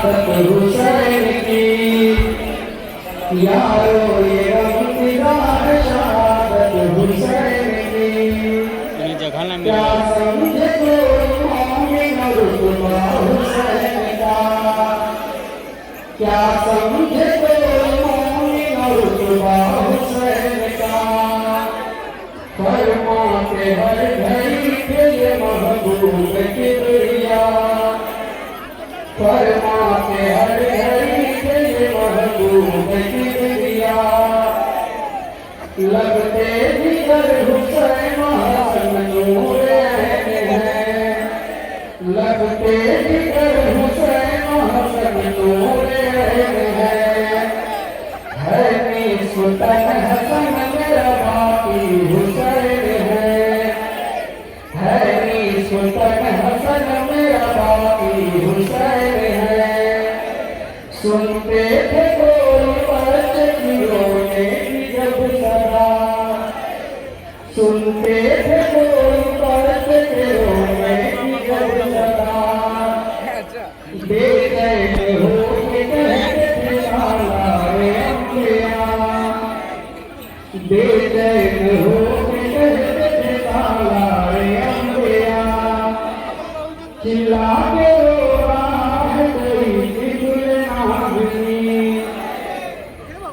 शहादत हुसैन की, यारो ये गमतीदार शहादत हुसैन की। क्या समझे कोई मोमिन रुतबा हुसैन का, क्या समझे कोई मोमिन रुतबा हुसैन का। फरमाते हर घड़ी के ये महबूब किबरिया, फरमाते हर घड़ी के ये महबूब किबरिया। लगते जिगर हुसैन हसन नूर ऐन है, लगते जिगर हुसैन हसन नूर ऐन है निस्बतन हसन मेरा बाकी हुसैन है निस्बतन हसन मेरा बाकी हुसैन है। सुनते थे कोई बच्चे की रोने की जब सदा, सुनते थे कोई बच्चे के रोने की जब सदा। बेचैन हो के कहते थे सालारे अंबिया, बेचैन हो के कहते थे सालारे अंबिया। चिल्ला के रो रहा है कोई दिल नाज़नी,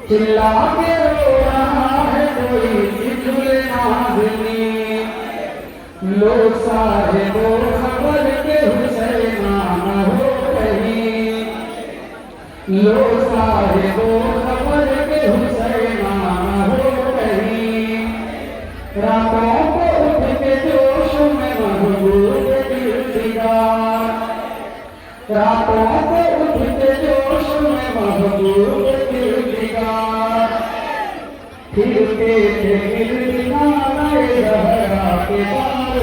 चिल्ला के रो रहा है कोई दिल नाज़नी। लो साहिबो खबर के हुसैन ना हो कहीं, लो साहिबो खबर के हुसैन ना हो कहीं। रातों को उठ के जोश में महबूब दिलदार, रातों को उठ के जोश में महबूब दिलदार। फिरते थे गिरनारे ज़हरा के बार,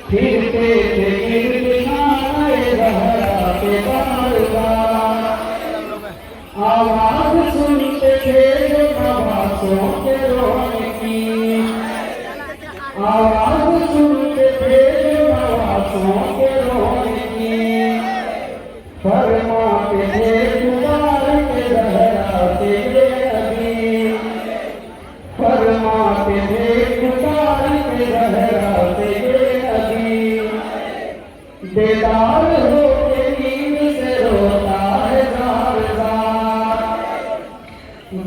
फिरते थे गिरनारे ज़हरा के बार। आवाज़ सुनते थे जो नवाज़ों के रोने की, आवाज़ सुनते थे जो नवाज़ों के रोने की। फरमाते थे गुबार के ज़हरा से अभी, फरमाते थे गुबार के ज़हरा से अभी। बेदार हो के नींद से रोता है ज़ार ज़ार,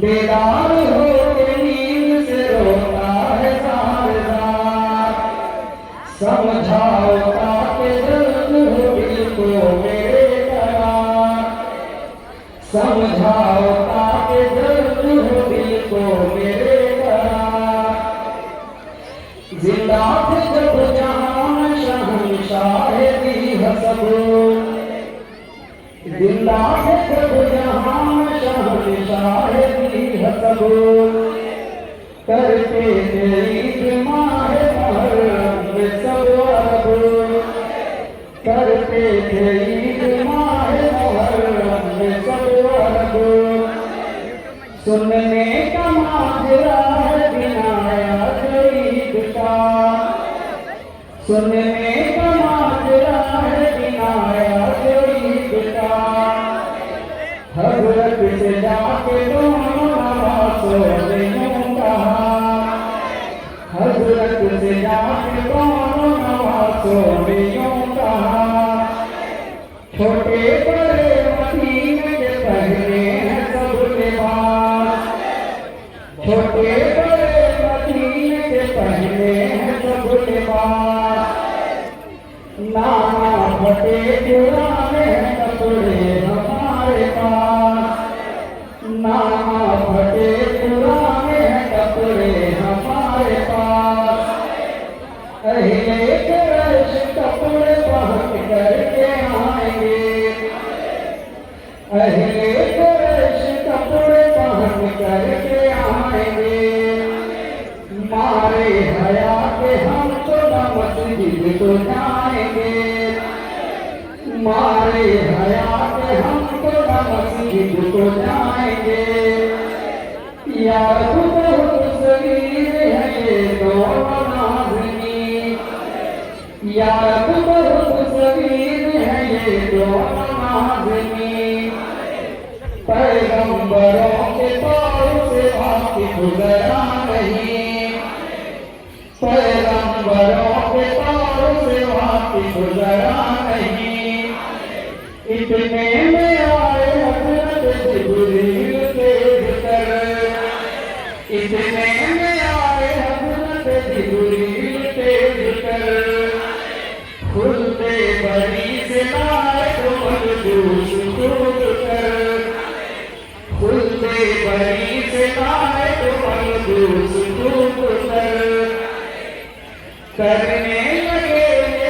बेदार हो के नींद से रोता है ज़ार ज़ार। समझाओ ताकि दर्द हो दिल को मेरे करार, समझाओ ताकि दर्द हो दिल को मेरे करार। जिंदा थे जब जहान शहंशाह दी हसब, जिंदा थे जब जहान शहंशाह दी हसब। करते थे ईद माह मुहर्रम में सब अरब, करते थे ईद माह मुहर्रम में सब अरब। सुनने का माजरा है बिनाया ईद का, सुनने का माजरा है बिनाया ईद का। हज़रत से जाके दोनों नवाज़ों ने यूं कहा, हज़रत से जाके दोनों नवाज़ों ने यूं कहा। छोटे बड़े मदीने के पहने हैं सब लिबास, छोटे बड़े मदीने के पहने हैं सब लिबास। नाना फटे पुराने कपड़े हमारे पास, नाना फटे पुराने कपड़े हमारे पास। अहले कुरैश कपड़े पहन करके आएंगे, अहले कुरैश कपड़े पहन करके आएंगे। मारे हया के हम तो न मस्जिद को जाएंगे, मारे हया के हम तो न मस्जिद को जाएंगे। यार बहुत शरीर है ये दोनों नाज़नी, यार बहुत शरीर है ये दो नमाज़नी, पैगंबरों के तौर से बाकी गुजरा नहीं, पैगंबरों के तौर से बाकी गुजरा नहीं। इतने में आए हज़रत जिब्रील के भीतर, इतने में आए हज़रत जिब्रील के भीतर, खुलते बड़ी से लाए मजबूत टूट कर, खुलते बड़ी से लाए मजबूत टूट कर, करने लगे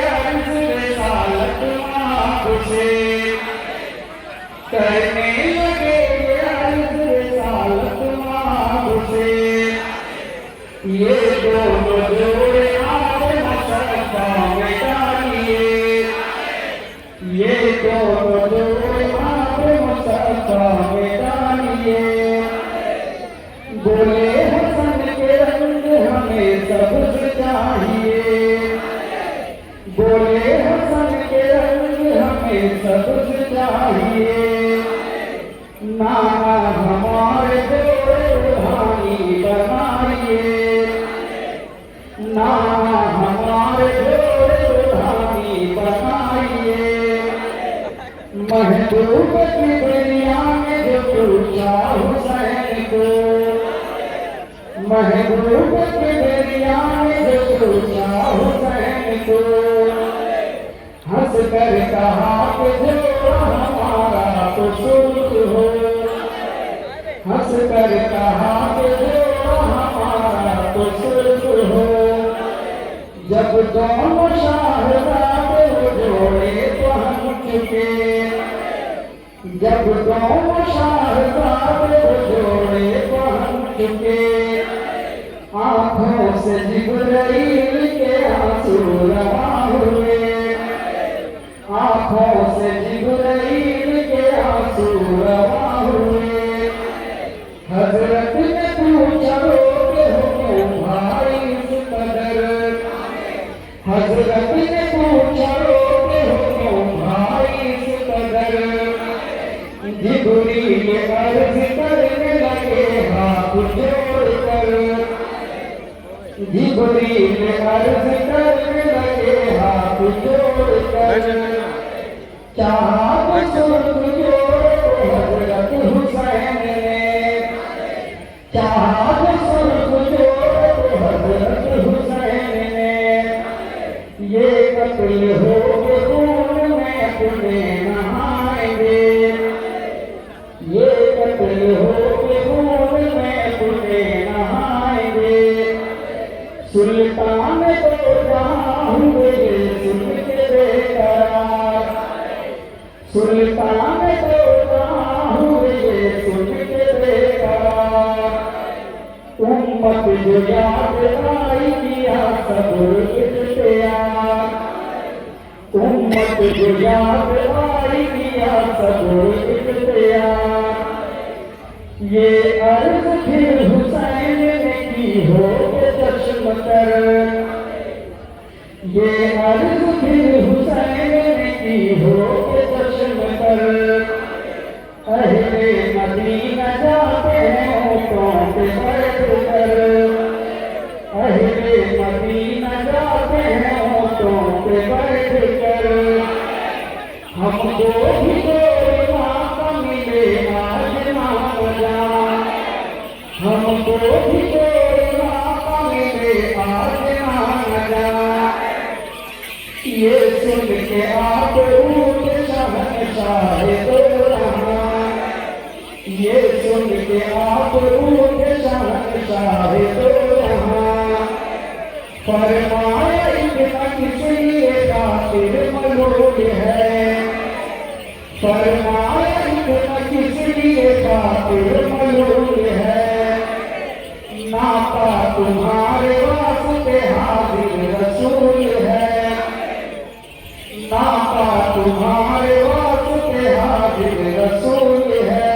अर्ज़ रिसालत आपसे, करने लगे अर्ज़ रिसालत आपसे। ये दोनों जोड़े आप मुसफ़ा में डालिए, ये दोनों जोड़े आप मुसफ़ा में डालिए। बोले हसन के रंग हमें सबसे चाहिए, बोले हसन के रंग हमें सबसे चाहिए। नाना हमारे जोड़े रूहानी बनाइए, नाना हमारे जोड़े रूहानी बनाइए। महबूब की दुनिया में जो पूछा हुसैन को, महबूब की दुनिया में जो पूछा हुसैन को, हंस कर कहा कि जो हमारा तो सुख हो, हंस कर कहा कि जो हमारा तो सुख हो। जब दोनों शाहज़ादे जोड़े तो हम चुके, जब दोनों शाहज़ादे जोड़े तो हम चुके। आँखों से जिब्रील के आंसू रवा हुए, आँखों से जिब्रील के आंसू रवा हुए। हज़रत ने पूछा रोके हो क्यों भाई इस कदर, हज़रत ने पूछा रोके हो क्यों भाई इस कदर। जिब्रील अर्ज़ करने लगे हाथ जोड़कर, जिब्रील अर्ज़ करने लगे हाथ जोड़कर। चाहा तो सुर्ख जोड़ो हज़रत हुसैन ने, चाहा तो सुर्ख जोड़ो हज़रत हुसैन ने। ये कत्ल हो के खून में अपने नहाएंगे, ये कत्ल हो के खून में अपने नहाएंगे। सुल्तान तो जहाँ हुए सुन के बेकरार, सुल्तान तो जहाँ हुए सुन के बेकरार। उम्मत जो याद आई किया सब्र इख्तियार, उम्मत जो याद आई किया सब्र इख्तियार। ये अर्ज़ फिर हुसैन ने की हो के चश्म तर, ये अर्ज़ फिर हुसैन ने की हो के चश्म तर। अहले मदीना जाते हैं ऊँटों पे बैठ कर, अहले मदीना जाते हैं ऊँटों पे बैठ कर। हमको भी कोई मौका मिले आज ना बजा, हमको भी कोई मौका मिले आज ना बजा। ये सुन के आप रूठ शहंशाह तो रहा, ये सुन के आप रूठ शहंशाह तो रहा। फरमाया इतना किसी काफिर मलूक है, फरमाया इतना किसी काफिर मलूक है। नाता तुम्हारे वास्ते हाजिर रसूल है, नाता तुम्हारे वास्ते हाजिर रसूल है।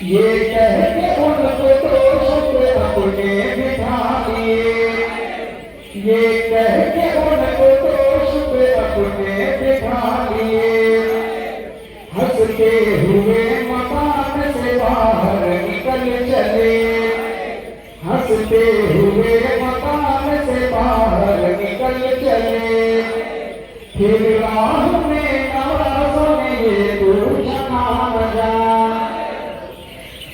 ये कह के उनको दोष पे अपने बिठा दिए, ये कह के उनको दोष पे अपने बिठा फिर राह में नवाज़ों ने ये पूछा न जान,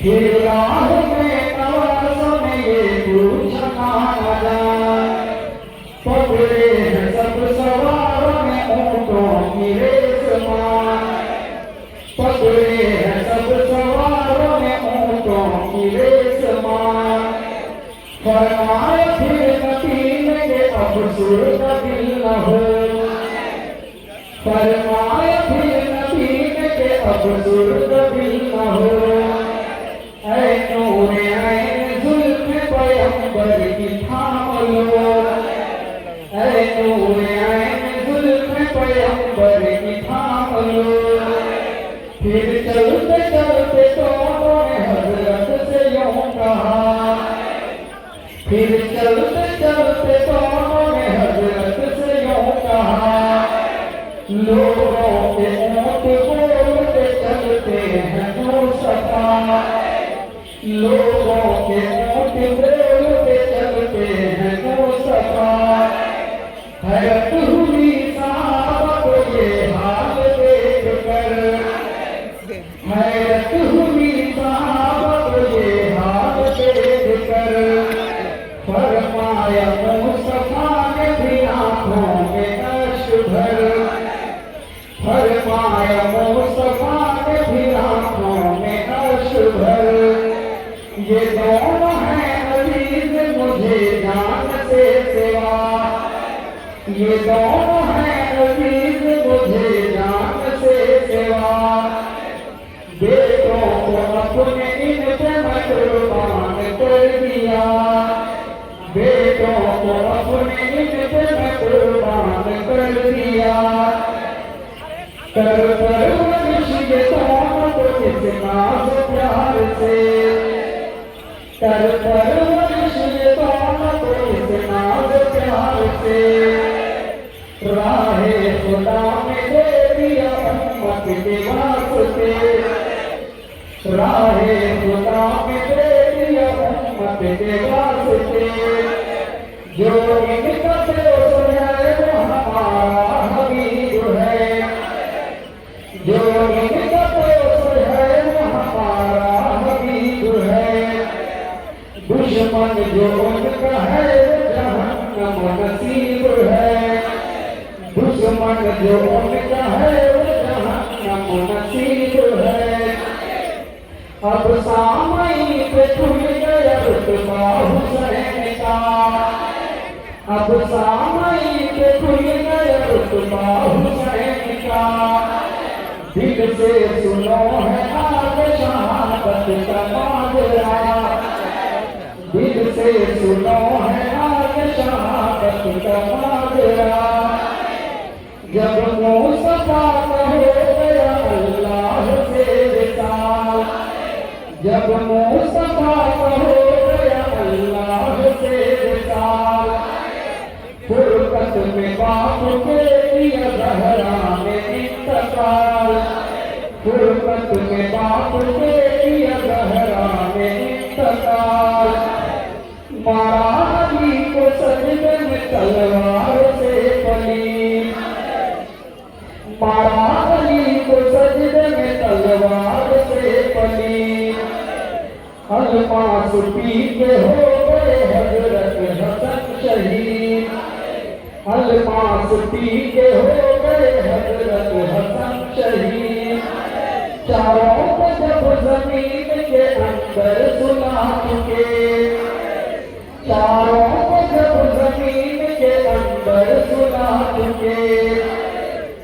फिर राह में नवाज़ों ने ये पूछा न जान, पकड़े हैं सब सवारों ने ऊँटों की रेसमान, पकड़े हैं सब सवारों ने ऊँटों की रेसमान, फरमाए फिर नबी के अफसोस का दिल न हो, फरमाए फिर नबी के अफसोस का दिल न हो, ऐ नूरे ऐन जुल्फ़ पैगंबर की थाम लो, ऐ नूरे ऐन जुल्फ़ पैगंबर की थाम लो, फिर चलते चलते दोनों ने हज़रत से यूं कहा, फिर चलते चलते दोनों ने हज़रत से यूं कहा, लोगों के ऊँट बोलते चलते हैं मुस्तफा, लोगों के ऊँट बोलते चलते हैं मुस्तफा, हैरत हुई साहबा को ये हाल देख कर, हैरत हुई साहबा को ये हाल देख कर, फरमाया मुस्तफा ने भी आँखों में अश्क भर, फरमाया मुस्तफा ने भी आँखों में अश्क भर, ये दोनों हैं अजीज मुझे जान से सिवा, ये दोनों हैं अजीज मुझे जान से सिवा, बेटों को अपने इन पे कुर्बान कर दिया, बेटों को अपने इन पे कुर्बान कर दिया, कर परवरिश ये दोनों को इस नाज़ प्यार से, कर परवरिश ये दोनों को इस नाज़ प्यार से, राहे खुदा में दे दिया उम्मत के वास्ते, राहे खुदा में दे दिया उम्मत के वास्ते, जो इनका दोस्त है वो हमारा हबीब है, जो इनका दोस्त है वो हमारा हबीब है, दुश्मन जो उनका है वो जहन्नम नसीब है, दुश्मन जो उनका है वो जहन्नम नसीब है, अब सामई पे खुल गया रुतबा हुसैन का, अब सामई पे खुल गया रुतबा हुसैन का, दिल से सुनो है आज शहादत का माजरा, दिल से सुनो है आज शहादत का माजरा, जब मुस्तफा का हो गया अल्लाह से विसाल, जब मुस्तफा का हो गया अल्लाह से विसाल, फुरकत में बाप के दिया ज़हरा ने इंतकाल, फुरकत में बाप के दिया ज़हरा ने इंतकाल, मारा अली को सजदे में तलवार से पली, मारा अली को सजदे में तलवार से पली, अल्मास पी के हो गए हजरत हसन शहीद, अल्मास पी के हो गए हजरत हसन शहीद, चारों को जब जमीन के अंदर सुला चुके, चारों को जब जमीन के अंदर सुला चुके,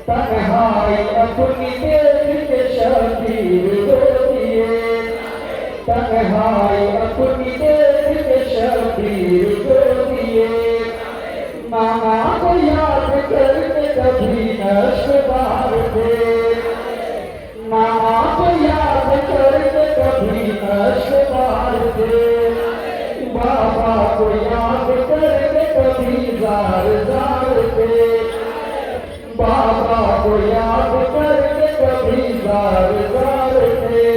तन्हाई अपनी देख के शबीर हो दिए, तन्हाई अपनी देख के शबीर हो दिए, नाना को याद करके कभी अश्क बहारते, नाना को याद करके कभी अश्क बहारते, बाबा को याद करके कभी जार जारते, बाबा को याद करके कभी जार जारते,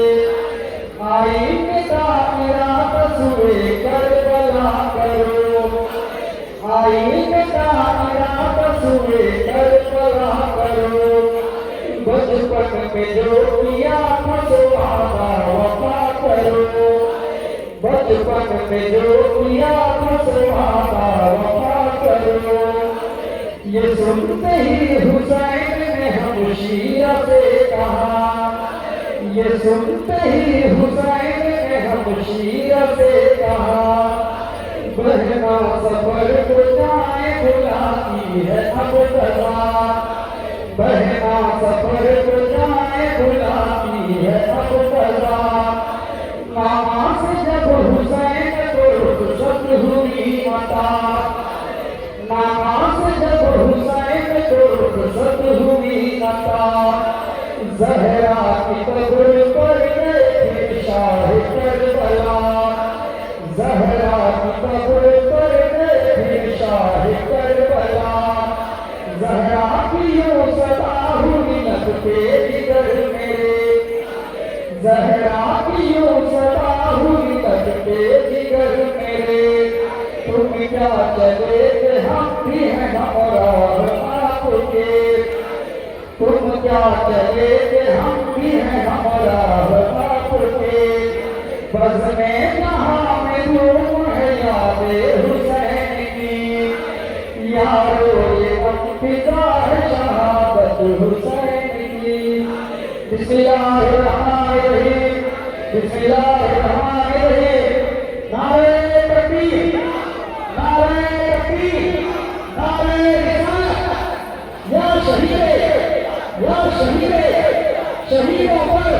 आई मेरा तस्वे करबला करो, आई मेरा तस्वे करबला बचपन में जो किया था सो वादा वफा करो, बचपन में जो किया था सो वादा वफा करो। ये सुनते ही हुसैन ने हमशीरा से कहा, ये सुनते ही हुसैन ने हमशीरा से कहा, बहना सफर को जाए बुलाती है अब दवा, बहना सफर को जाए बुलाती है अब दवा। मामा से जब हुसैन को रुखसत हुई माता, मामा से जब हुसैन को रुखसत हुई माता, ज़हरा की कब्र पर गए शाह करबला, ज़हरा की कब्र पर गए शाह करबला। ज़हरा की यूं सदा हुई लगते जिगर मेरे, ज़हरा की यूं सदा हुई लगते जिगर मेरे। तुम क्या चले कि हम भी हैं हमराह आपके, तुम क्या चले कि हम भी हैं हमराह आपके। बज़ में जहाँ में रूह है यादे हुसैन की, यारो ये फिजा है शहादत हुसैन की। बिस्मिल्लाहिर्रहमानिर्रहीम, बिस्मिल्लाहिर्रहमानिर्रहीम। नारे तकबीर, नारे तकबीर, नारे रिसालत। या शहीदे, या शहीदे, शहीदों पर